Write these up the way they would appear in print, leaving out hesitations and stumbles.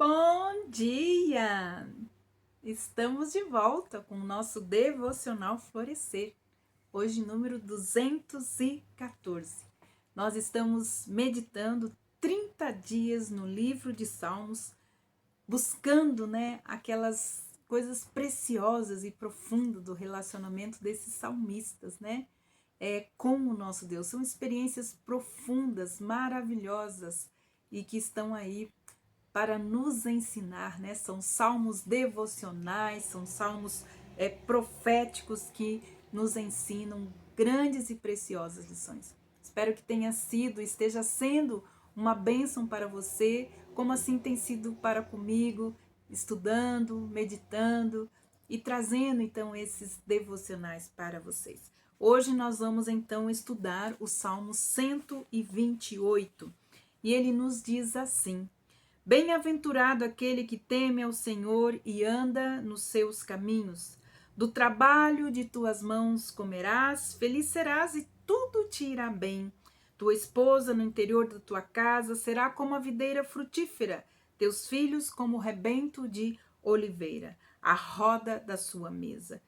Bom dia! Estamos de volta com o nosso devocional Florescer, hoje número 214. Nós estamos meditando 30 dias no livro de Salmos, buscando, aquelas coisas preciosas e profundas do relacionamento desses salmistas, com o nosso Deus. São experiências profundas, maravilhosas e que estão aí para nos ensinar, São salmos devocionais, são salmos proféticos que nos ensinam grandes e preciosas lições. Espero que esteja sendo uma bênção para você, como assim tem sido para comigo, estudando, meditando e trazendo então esses devocionais para vocês. Hoje nós vamos então estudar o Salmo 128 e ele nos diz assim: Bem-aventurado aquele que teme ao Senhor e anda nos seus caminhos. Do trabalho de tuas mãos comerás, feliz serás e tudo te irá bem. Tua esposa no interior da tua casa será como a videira frutífera, teus filhos como o rebento de oliveira, a roda da sua mesa.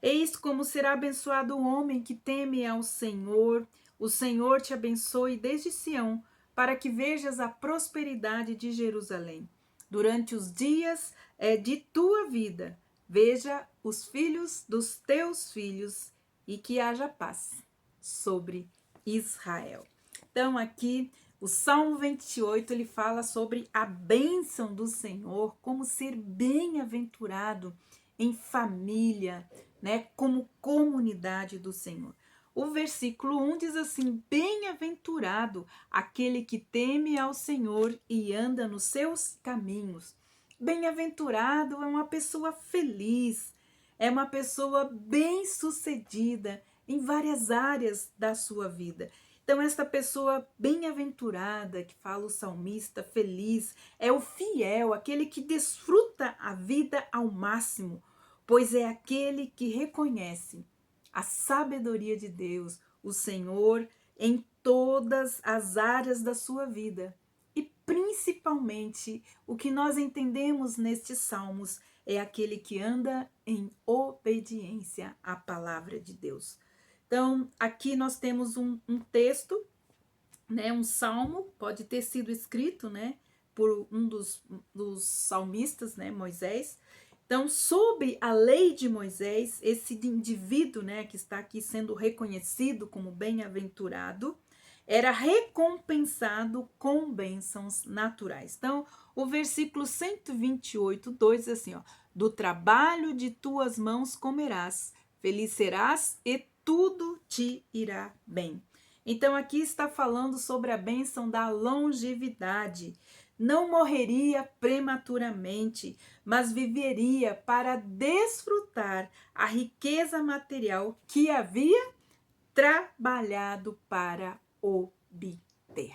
Eis como será abençoado o homem que teme ao Senhor. O Senhor te abençoe desde Sião, para que vejas a prosperidade de Jerusalém. Durante os dias de tua vida, veja os filhos dos teus filhos e que haja paz sobre Israel. Então aqui o Salmo 28, ele fala sobre a bênção do Senhor, como ser bem-aventurado em família, como comunidade do Senhor. O versículo 1 diz assim: Bem-aventurado aquele que teme ao Senhor e anda nos seus caminhos. Bem-aventurado é uma pessoa feliz, é uma pessoa bem-sucedida em várias áreas da sua vida. Então, esta pessoa bem-aventurada, que fala o salmista, feliz, é o fiel, aquele que desfruta a vida ao máximo, pois é aquele que reconhece a sabedoria de Deus, o Senhor, em todas as áreas da sua vida. E principalmente, o que nós entendemos nestes salmos é aquele que anda em obediência à palavra de Deus. Então, aqui nós temos um texto, um salmo, pode ter sido escrito, por um dos salmistas, Moisés. Então, sob a lei de Moisés, esse indivíduo, que está aqui sendo reconhecido como bem-aventurado, era recompensado com bênçãos naturais. Então, o versículo 128, 2 diz assim, do trabalho de tuas mãos comerás, feliz serás e tudo te irá bem. Então, aqui está falando sobre a bênção da longevidade. Não morreria prematuramente, mas viveria para desfrutar a riqueza material que havia trabalhado para obter,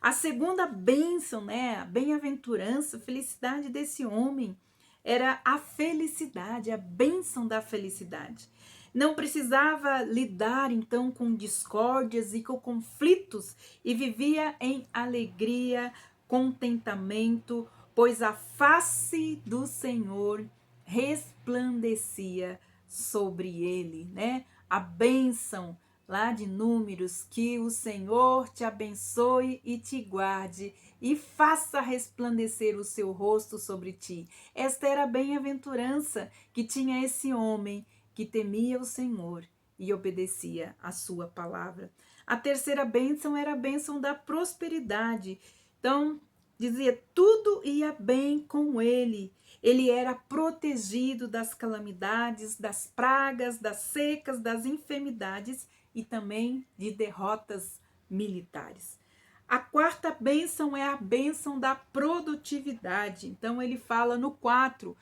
A segunda bênção, a bem-aventurança, a felicidade desse homem era a felicidade, a bênção da felicidade. Não precisava lidar então com discórdias e com conflitos e vivia em alegria, contentamento, pois a face do Senhor resplandecia sobre ele, A bênção lá de Números, que o Senhor te abençoe e te guarde e faça resplandecer o seu rosto sobre ti. Esta era a bem-aventurança que tinha esse homem que temia o Senhor e obedecia a sua palavra. A terceira bênção era a bênção da prosperidade. Então, dizia, tudo ia bem com ele. Ele era protegido das calamidades, das pragas, das secas, das enfermidades e também de derrotas militares. A quarta bênção é a bênção da produtividade. Então, ele fala no 4,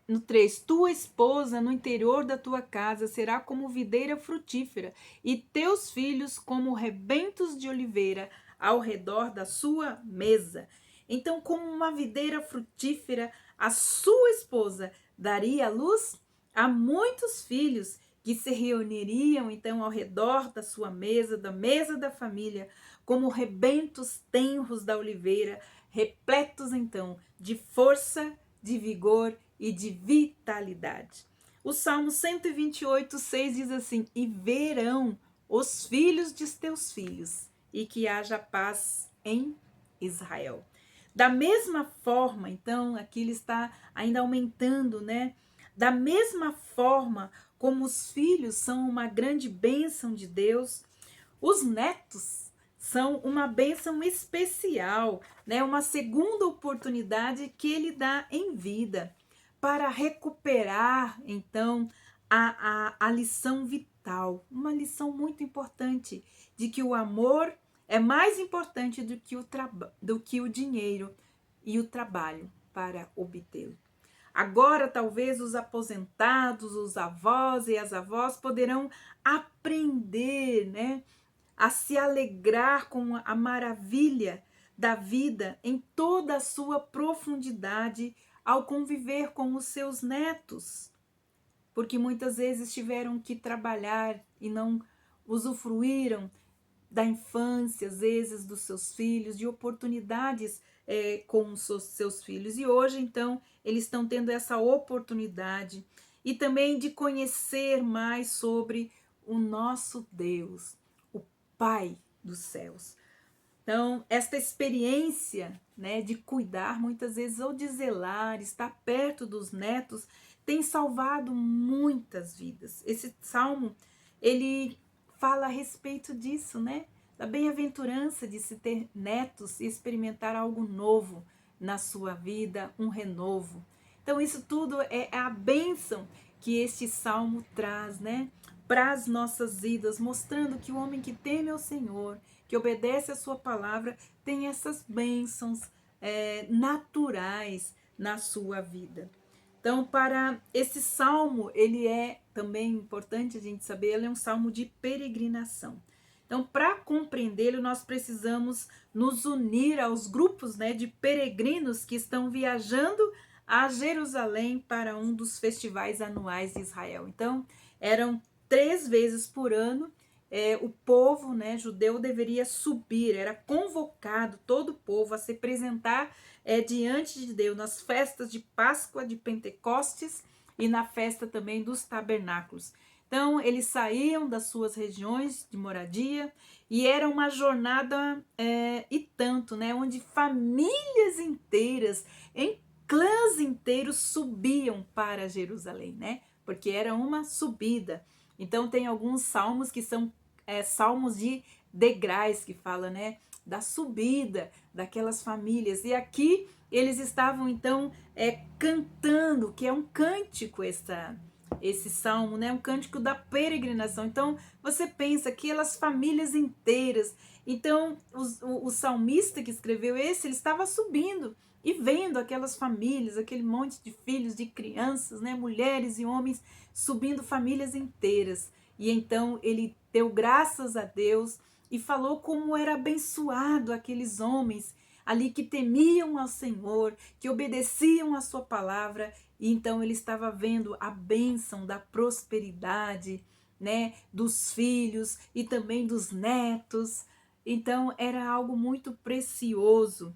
no 3, tua esposa no interior da tua casa será como videira frutífera e teus filhos como rebentos de oliveira ao redor da sua mesa. Então, como uma videira frutífera, a sua esposa daria à luz a muitos filhos que se reuniriam então ao redor da sua mesa, da mesa da família, como rebentos tenros da oliveira, repletos então de força, de vigor e de vitalidade. O Salmo 128:6 diz assim: e verão os filhos de teus filhos, e que haja paz em Israel. Da mesma forma, então, aqui ele está ainda aumentando, né? Da mesma forma como os filhos são uma grande bênção de Deus, os netos são uma bênção especial, né? Uma segunda oportunidade que ele dá em vida para recuperar, então, a lição vital, uma lição muito importante de que o amor é mais importante do que o dinheiro e o trabalho para obtê-lo. Agora, talvez os aposentados, os avós e as avós poderão aprender, né, a se alegrar com a maravilha da vida em toda a sua profundidade ao conviver com os seus netos, porque muitas vezes tiveram que trabalhar e não usufruíram da infância, às vezes dos seus filhos, de oportunidades com os seus filhos. E hoje, então, eles estão tendo essa oportunidade e também de conhecer mais sobre o nosso Deus, o Pai dos céus. Então, esta experiência, né, de cuidar muitas vezes ou de zelar, estar perto dos netos, tem salvado muitas vidas. Esse salmo, ele fala a respeito disso, né? Da bem-aventurança de se ter netos e experimentar algo novo na sua vida, um renovo. Então, isso tudo é a bênção que este salmo traz, né? Para as nossas vidas, mostrando que o homem que teme ao Senhor, que obedece a sua palavra, tem essas bênçãos naturais na sua vida. Então, para esse salmo, ele é também importante a gente saber, ele é um salmo de peregrinação. Então, para compreendê-lo, nós precisamos nos unir aos grupos, né, de peregrinos que estão viajando a Jerusalém para um dos festivais anuais de Israel. Então, eram 3 vezes por ano, o povo, né, judeu deveria subir, era convocado todo o povo a se apresentar diante de Deus nas festas de Páscoa, de Pentecostes e na festa também dos tabernáculos. Então, eles saíam das suas regiões de moradia e era uma jornada e tanto, né, onde famílias inteiras, em clãs inteiros subiam para Jerusalém, né, porque era uma subida. Então, tem alguns salmos que são salmos de degraus, que fala, né, da subida daquelas famílias. E aqui eles estavam, então, cantando, que é um cântico esse salmo, né, um cântico da peregrinação. Então, você pensa que aquelas famílias inteiras. Então, o salmista que escreveu esse, ele estava subindo e vendo aquelas famílias, aquele monte de filhos, de crianças, né, mulheres e homens, subindo famílias inteiras. E então ele deu graças a Deus e falou como era abençoado aqueles homens ali que temiam ao Senhor, que obedeciam a sua palavra. E então ele estava vendo a bênção da prosperidade, né, dos filhos e também dos netos. Então era algo muito precioso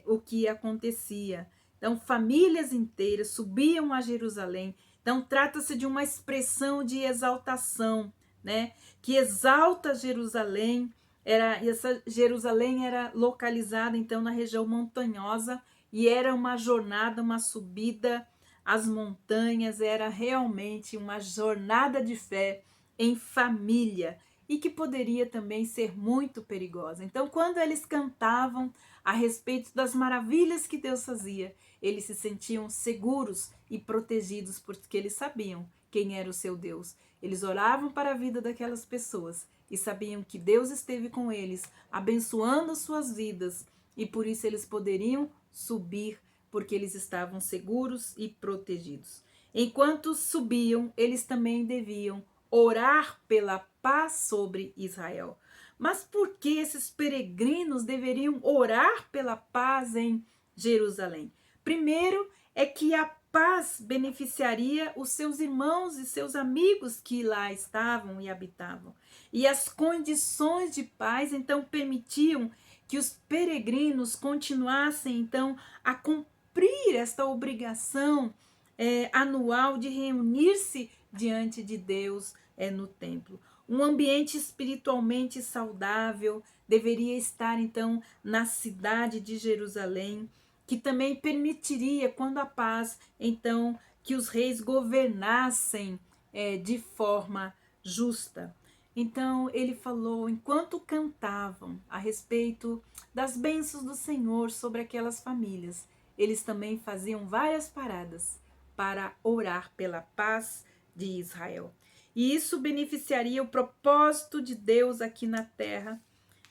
o que acontecia. Então famílias inteiras subiam a Jerusalém. Então trata-se de uma expressão de exaltação, né, que exalta Jerusalém. Essa Jerusalém era localizada então na região montanhosa e era uma jornada, uma subida às montanhas, era realmente uma jornada de fé em família e que poderia também ser muito perigosa. Então, quando eles cantavam a respeito das maravilhas que Deus fazia, eles se sentiam seguros e protegidos porque eles sabiam quem era o seu Deus. Eles oravam para a vida daquelas pessoas e sabiam que Deus esteve com eles, abençoando suas vidas, e por isso eles poderiam subir, porque eles estavam seguros e protegidos. Enquanto subiam, eles também deviam orar pela paz sobre Israel. Mas por que esses peregrinos deveriam orar pela paz em Jerusalém? Primeiro é que a paz beneficiaria os seus irmãos e seus amigos que lá estavam e habitavam. E as condições de paz, então, permitiam que os peregrinos continuassem, então, a cumprir esta obrigação anual de reunir-se diante de Deus no templo. Um ambiente espiritualmente saudável deveria estar, então, na cidade de Jerusalém, que também permitiria, quando a paz, então, que os reis governassem de forma justa. Então, ele falou, enquanto cantavam a respeito das bênçãos do Senhor sobre aquelas famílias, eles também faziam várias paradas para orar pela paz de Israel. E isso beneficiaria o propósito de Deus aqui na terra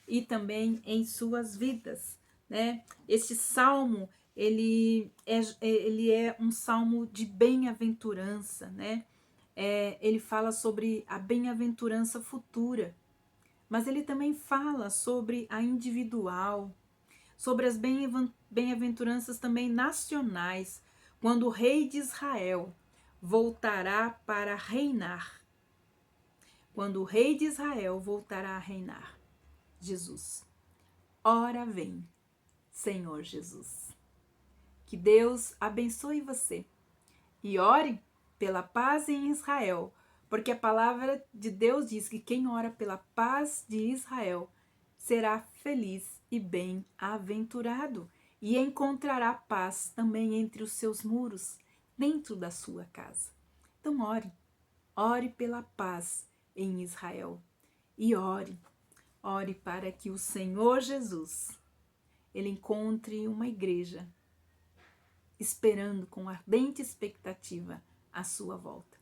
e também em suas vidas, né? Este salmo, ele é um salmo de bem-aventurança, né? Ele fala sobre a bem-aventurança futura, mas ele também fala sobre a individual, sobre as bem-aventuranças também nacionais, quando o rei de Israel voltará para reinar. Quando o rei de Israel voltará a reinar, Jesus. Ora vem, Senhor Jesus. Que Deus abençoe você e ore pela paz em Israel, porque a palavra de Deus diz que quem ora pela paz de Israel será feliz e bem-aventurado e encontrará paz também entre os seus muros, dentro da sua casa. Então ore pela paz em Israel e ore para que o Senhor Jesus ele encontre uma igreja esperando com ardente expectativa a sua volta.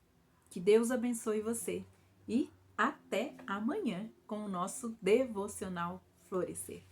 Que Deus abençoe você e até amanhã com o nosso devocional Florescer.